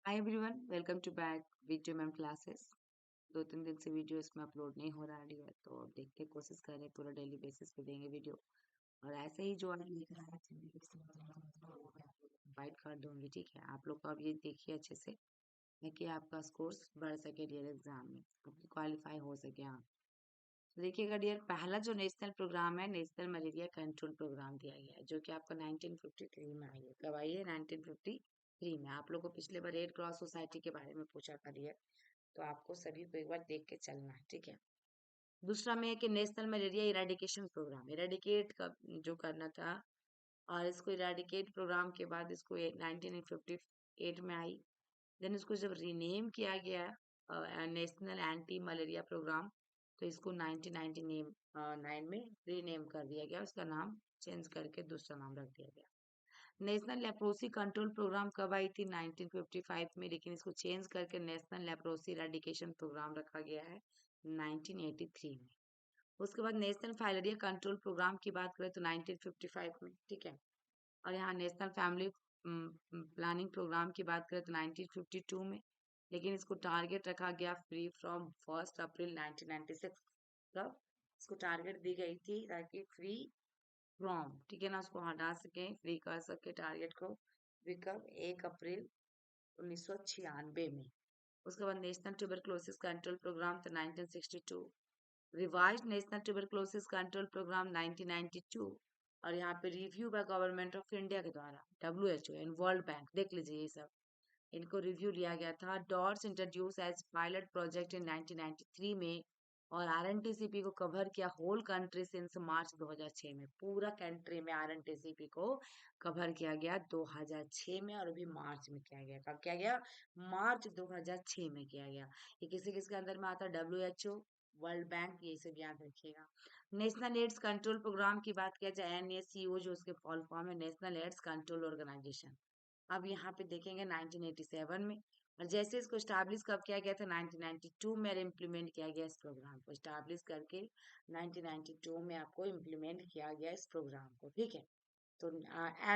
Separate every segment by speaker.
Speaker 1: Hi everyone, welcome to back video ma'am classes. 2-3 दिन से video इसमें अपलोड नहीं हो रहा है, तो अब देखते हैं, कोशिश कर रहे हैं पूरा डेली बेसिस पे देंगे वीडियो। और ऐसे ही जो है लेकर आया इनवाइट कर दूंगी, ठीक है। आप लोग को अब ये देखिए अच्छे से, ताकि आपका स्कोर्स बढ़ सके डियर एग्जाम में, आपकी क्वालिफाई हो सके आप। तो देखिएगा डियर, पहला जो नेशनल प्रोग्राम है, नेशनल मलेरिया कंट्रोल प्रोग्राम दिया गया है, जो कि आपका 1953 में आई है। कब आई है? 1953 में। आप लोग को पिछले बार रेड क्रॉस सोसाइटी के बारे में पूछा था डियर, तो आपको सभी को एक बार देख के चलना है, ठीक है। दूसरा में है कि national malaria eradication program, eradicate का जो करना था, और इसको इरेडिकेट प्रोग्राम के बाद इसको 1958 में आई। देन इसको जब रीनेम किया गया नेशनल एंटी मलेरिया प्रोग्राम, तो इसको 1999 में रीनेम कर दिया गया, उसका नाम चेंज करके दूसरा नाम रख दिया गया। नेशनल लेप्रोसी कंट्रोल प्रोग्राम कब आई थी? 1955 में, लेकिन इसको चेंज करके नेशनल लेप्रोसी इरेडिकेशन प्रोग्राम रखा गया है 1983 में। उसके बाद नेशनल फाइलेरिया कंट्रोल प्रोग्राम की बात करें तो 1955 में, ठीक है। और यहाँ नेशनल फैमिली प्लानिंग प्रोग्राम की बात करें तो 1952 में, लेकिन इसको टारगेट रखा गया फ्री फ्रॉम 1 अप्रैल 1996। तब इसको टारगेट दी गई थी ताकि फ्री फ्रॉम, ठीक है ना, उसको हटा सके, फ्री कर सके टारगेट को। कब? 1 अप्रैल 1996 में। उसके बाद नेशनल ट्यूबरक्लोसिस कंट्रोल प्रोग्राम था 1962, revise national tuberculosis control program 1992। और यहाँ पे review by government of India के द्वारा WHO एंड वर्ल्ड बैंक, देख लीजिए ये सब, इनको रिव्यू लिया गया था। DOTS introduce as pilot project in 1993 में, और RNTCP को कवर किया होल कंट्री सिंस मार्च 2006 में। पूरा कंट्री में RNTCP को कवर किया गया 2006 में, और अभी मार्च में किया गया। कब किया गया? मार्च 2006 में किया गया। ये किसी किसके अंदर में आता है? WHO, वर्ल्ड बैंक, ये सब याद रखिएगा। नेशनल एड्स कंट्रोल प्रोग्राम की बात किया जाए, NACO जो उसके फॉल फॉर्म है, नेशनल एड्स कंट्रोल ऑर्गेनाइजेशन। अब यहाँ पे देखेंगे 1987 में, और जैसे इसको स्टैब्लिश कब किया गया था? 1992 में, इम्प्लीमेंट किया गया इस प्रोग्राम को, स्टैब्लिश करके 1992 में आपको इम्प्लीमेंट किया गया इस प्रोग्राम को, ठीक है। तो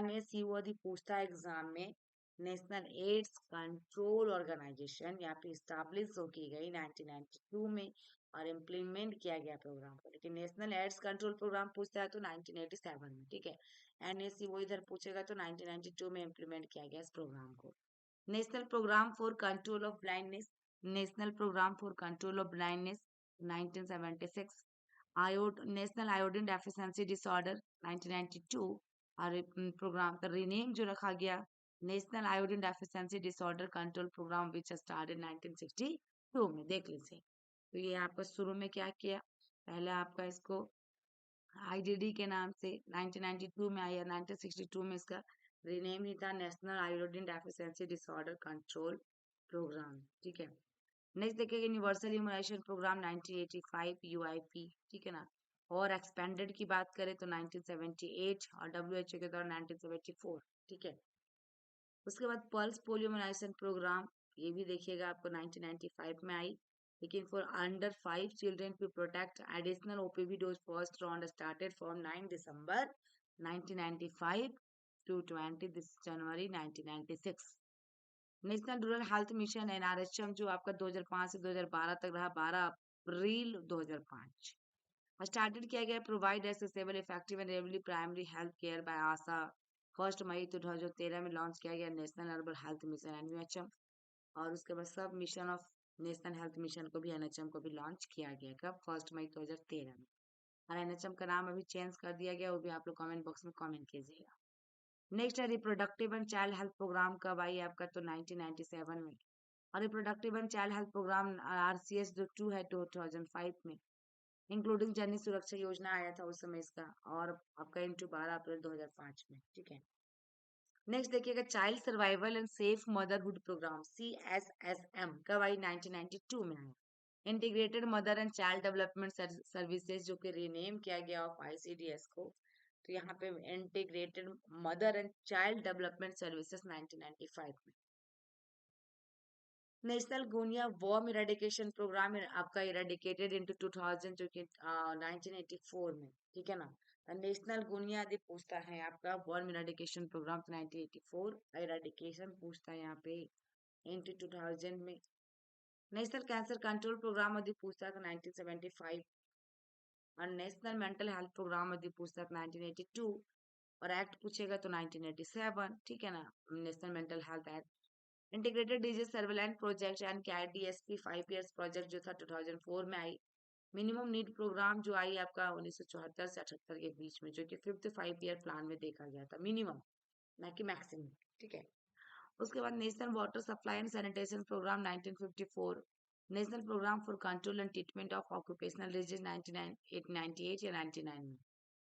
Speaker 1: NACO यदि पूछता है एग्जाम में, नेशनल एड्स कंट्रोल ऑर्गेनाइजेशन यहाँ पे स्टैब्लिश हो की गई 1992 में, और इम्प्लीमेंट किया गया प्रोग्राम को। लेकिन नेशनल एड्स कंट्रोल प्रोग्राम पूछता है तो 1987 में, ठीक है। NACO इधर पूछेगा तो 1992 में इम्प्लीमेंट किया गया इस प्रोग्राम को। National programme for control of blindness, national programme for control of blindness 1976। National iodine deficiency disorder 1992, और प्रोग्राम का रीनेम जो रखा गया, national iodine deficiency disorder control program which started 1962 में, देख लीजिए। तो ये आपका शुरू में क्या किया? पहले आपका इसको IDD के नाम से 1992 में आया, 1962 में इसका रीनेम ही था national iodine deficiency disorder control program, ठीक है। नेक्स्ट देखिए यूनिवर्सल इम्यूनाइजेशन प्रोग्राम 1985, UIP, ठीक है ना। और एक्सपेंडेड की बात करें तो 1978, और WHO के द्वारा 1974, ठीक है। उसके बाद पल्स पोलियो इम्यूनाइजेशन प्रोग्राम, ये भी देखिएगा आपको 1995 में आई, लेकिन for under 5 children to protect additional OPV dose first round started from 9 December 1995 to 20 January 1996। National rural health mission NRHM जो आपका 2005 से 2012 तक रहा, 12 अप्रैल 2005 स्टार्टेड किया गया। प्रोवाइड एक्सेसिबल इफेक्टिव एंड रेवली primary health care by ASHA. 1 मई 2013 में लॉन्च किया गया national urban health mission NUHM। और उसके बाद sub mission of national health mission को भी NHM को भी लॉन्च किया गया। कब? 1 मई 2013 में। और NHM का नाम अभी चेंज कर दिया गया, वो भी आप लोग कमेंट बॉक्स में कमेंट कीजिएगा। नेक्स्ट है reproductive and child health program, कब आई आपका? तो 1997 में। और reproductive and child health program RCS जो 2 है 2005 में, इंक्लूडिंग जननी सुरक्षा योजना आया था उस समय इसका, और आपका इंटू 12 अप्रैल 2005 में, ठीक है। नेक्स्ट देखिएगा child survival and safe motherhood program, CSSM, कब आई? 1992 में आया। Integrated mother and child development services, जो कि रीनेम किया गया ऑफ ICDS को। तो यहाँ पे integrated mother and child development services 1995 में। नेशनल गुनिया वर्म इरेडिकेशन प्रोग्राम आपका इरेडिकेटेड इनटू 2000 जो कि 1984 में, ठीक है ना। नेशनल गुनिया यदि पूछता है आपका वर्म इरेडिकेशन प्रोग्राम 1984, इरेडिकेशन पूछता है यहाँ पे इंटू 2000 में। नेशनल कैंसर कंट्रोल प्रोग्राम यदि पूछता तो 1975, और नेशनल मेंटल हेल्थ प्रोग्राम यदि पूछता तो 1982, और एक्ट पूछेगा तो 1987, ठीक है ना। National mental health act, integrated disease surveillance project and IDSP 5 years project जो था 2004 में आई। मिनिमम नीड प्रोग्राम जो आई आपका 1974 से 78 के बीच में, जो कि 5th 5 ईयर प्लान में देखा गया था, मिनिमम ना कि मैक्सिमम, ठीक है। उसके बाद national water supply and sanitation programme 1954, national programme for control and treatment of occupational disease 1998 या 99 में,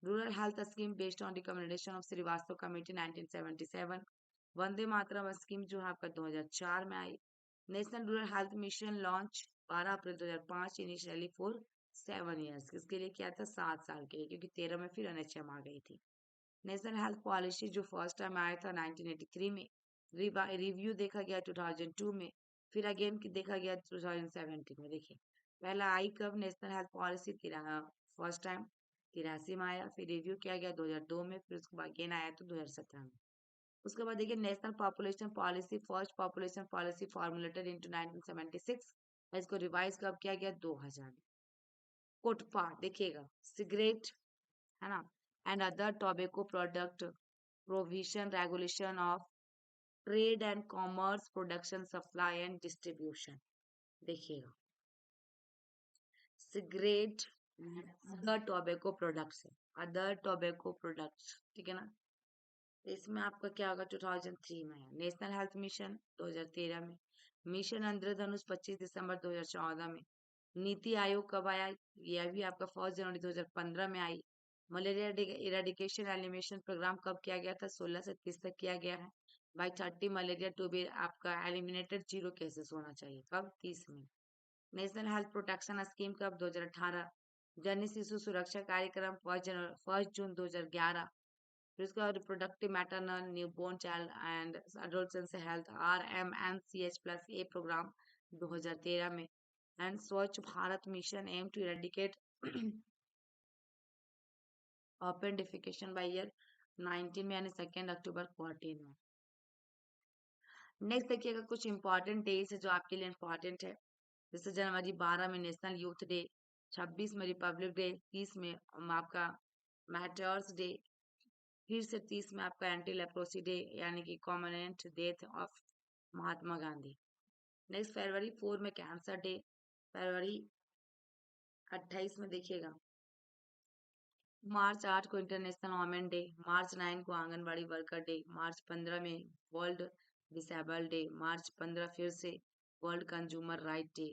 Speaker 1: rural health scheme based on recommendation of Srivastava committee 1977, Vande Mataram scheme जो है आपका 2004 में आई। National rural health mission launch 12 April 2005, initially for 7 years, किसके लिए किया था? 7 साल के लिए, क्योंकि 13 में फिर एनएचएम आ गई थी। नेशनल हेल्थ पॉलिसी जो फर्स्ट टाइम आया था 1983 में, रिव्यू देखा गया 2002 में, फिर अगेन देखा गया 2017 में। देखिए पहला आई कब national health policy, first time 83 में आया, फिर रिव्यू किया गया 2002 में, फिर उसके बाद अगेन आया तो 2017 में। उसके बाद देखिए national population policy, first population policy formulated into 1976, इसको रिवाइज कब किया गया? 2000। कोटपा देखिएगा, सिगरेट है ना, and other tobacco product provision regulation of trade and commerce production supply and distribution. देखिएगा सिगरेट, अदर टोबैको प्रोडक्ट्स है, अदर टोबैको प्रोडक्ट्स, ठीक है ना। तो इसमें आपका क्या होगा? 2003 में है। नेशनल हेल्थ मिशन 2013 में, मिशन इंद्रधनुष 25 दिसंबर 2014 में, नीति आयोग कब आया? यह भी आपका 1 जनवरी 2015 में आई। मलेरिया इरेडिकेशन एलिमिनेशन प्रोग्राम कब किया गया था? 16 से 30 तक किया गया है। बाई 30 मलेरिया टू बी आपका एलिमिनेटेड 0 केसेस होना चाहिए, कब? 30 में। नेशनल हेल्थ प्रोटेक्शन स्कीम कब? 2018। जन शिशु सुरक्षा कार्यक्रम 1 जून 2011। फिर उसके बाद reproductive maternal newborn child and adolescence health RMNCH+A program 2013 में, and Swachh Bharat mission aim to eradicate open defecation by year 19 में, यानी 2 अक्टूबर 14 में। नेक्स्ट देखिएगा कुछ इंपॉर्टेंट डेज है जो आपके लिए इंपॉर्टेंट है। जैसे जनवरी 12 में नेशनल यूथ डे, 26 में रिपब्लिक डे, 30 में आपका मैटर्स डे, फिर से 30 में आपका एंटी लेप्रोसी डे, यानी कि कॉमनेंट death of Mahatma Gandhi. Next फरवरी 4 में कैंसर डे, फरवरी 28 में देखिएगा मार्च 8 को इंटरनेशनल वोमेन डे, मार्च 9 को आंगनबाड़ी वर्कर डे, मार्च 15 में वर्ल्ड डिसेबल डे, मार्च 15 फिर से वर्ल्ड कंज्यूमर राइट डे,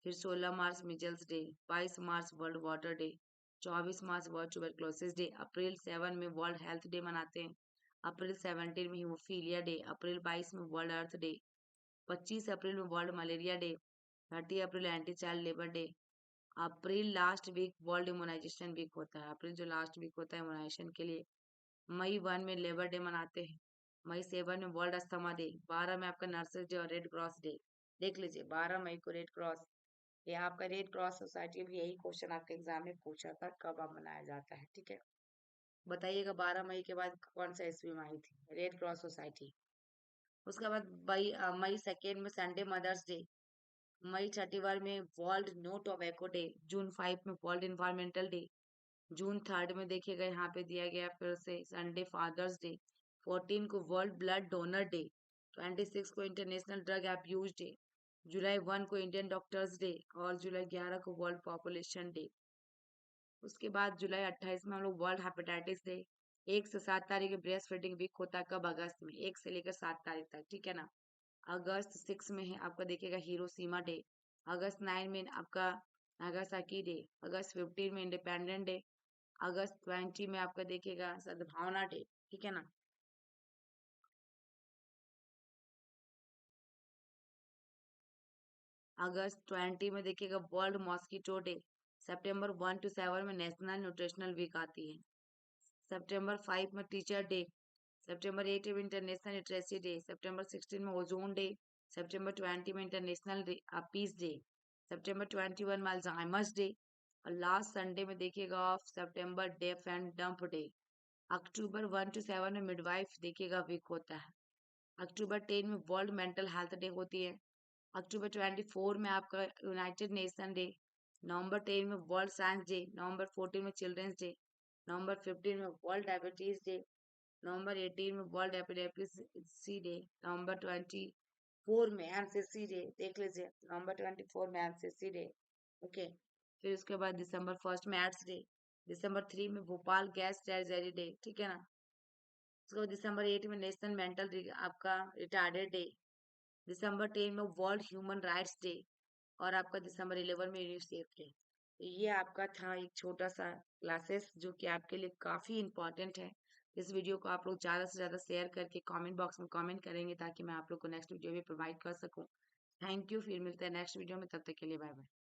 Speaker 1: फिर 16 मार्च मिजल्स डे, 22 मार्च वर्ल्ड वाटर डे, 24 मार्च वर्ल्ड ट्यूबरक्लोसिस डे, अप्रैल 7 में वर्ल्ड हेल्थ डे मनाते हैं, अप्रैल 17 में हीमोफीलिया डे, अप्रैल 22 में वर्ल्ड अर्थ डे, 25 अप्रैल में वर्ल्ड मलेरिया डे, 30 अप्रैल एंटी चाइल्ड लेबर डे, अप्रैल last week world immunisation week होता है, अप्रैल जो लास्ट वीक होता है इम्यूनाइजेशन के लिए। मई 1 में लेबर डे मनाते हैं, मई 7 में वर्ल्ड अस्थमा डे, 12 में आपका नर्सेज डे और रेड क्रॉस डे। देख लीजिए 12 मई को रेड क्रॉस, ये आपका रेड क्रॉस सोसाइटी भी यही क्वेश्चन आपके एग्जाम में पूछा था, कब आप मनाया जाता है, ठीक है। बताइएगा 12 मई के बाद कौन सा ईस्वी में आई थी रेड क्रॉस सोसाइटी। उसके बाद मई 2 में संडे मदर्स डे, मई 31 में वर्ल्ड नो टोबैको डे, जून 5 में वर्ल्ड इन्वायरमेंटल डे, जून 3 में देखिएगा यहाँ पे दिया गया फिर से संडे फादर्स डे, 14 को वर्ल्ड ब्लड डोनर डे, 26 को इंटरनेशनल ड्रग अब्यूज डे, जुलाई 1 को इंडियन डॉक्टर्स डे, और जुलाई 11 को वर्ल्ड पॉपुलेशन डे। उसके बाद जुलाई 28 में हम लोग वर्ल्ड हेपेटाइटिस डे, 1 से 7 तारीख ब्रेस्ट फीडिंग वीक होता है, कब? अगस्त में, 1 से लेकर 7 तारीख तक, ठीक है ना। अगस्त 6 में है आपका देखिएगा हिरोशिमा डे, अगस्त 9 में आपका नागासाकी डे, अगस्त 15 में इंडिपेंडेंट डे, अगस्त 20 में आपका देखिएगा सद्भावना डे, ठीक है ना। अगस्त 20 में देखिएगा world mosquito day, September 1 to 7 में नेशनल न्यूट्रिशनल वीक आती है, सितंबर 5 में टीचर डे, सितंबर 8 में इंटरनेशनल लिटरेसी डे, सितंबर 16 में ओजोन डे, सितंबर 20 में इंटरनेशनल पीस डे, सितंबर 21 में अल्जाइमर्स डे, और लास्ट संडे में देखिएगा of September deaf and dump day. October 1 to 7 में मिडवाइफ देखिएगा वीक होता है, अक्टूबर 10 में वर्ल्ड मेंटल हेल्थ डे होती है। अक्टूबर 24 में आपका यूनाइटेड नेशन डे। नवंबर 10 में वर्ल्ड साइंस डे। नवंबर 14 में चिल्ड्रंस डे। नवंबर 15 में वर्ल्ड डायबिटीज डे। नवंबर 18 में वर्ल्ड एपिलेप्सी डे। नवंबर 24 में एमसीसी डे, देख लीजिए, नवंबर 24 में एमसीसी डे। ओके, फिर उसके बाद दिसंबर 1 में एड्स डे। दिसंबर 3 में भोपाल गैस ट्रेजेडी डे, ठीक है ना। उसके बाद दिसंबर 8 में नेशनल मेंटल आपका रिटार्डेड डे। दिसंबर 10 में वर्ल्ड ह्यूमन राइट्स डे। और आपका दिसंबर 11 में यूनिसेफ डे। तो ये आपका था एक छोटा सा क्लासेस जो कि आपके लिए काफ़ी इंपॉर्टेंट है। इस वीडियो को आप लोग ज़्यादा से ज़्यादा शेयर करके कमेंट बॉक्स में कमेंट करेंगे ताकि मैं आप लोग को नेक्स्ट वीडियो भी प्रोवाइड कर सकूं। थैंक यू, फिर मिलते हैं नेक्स्ट वीडियो में, तब तक के लिए बाय बाय।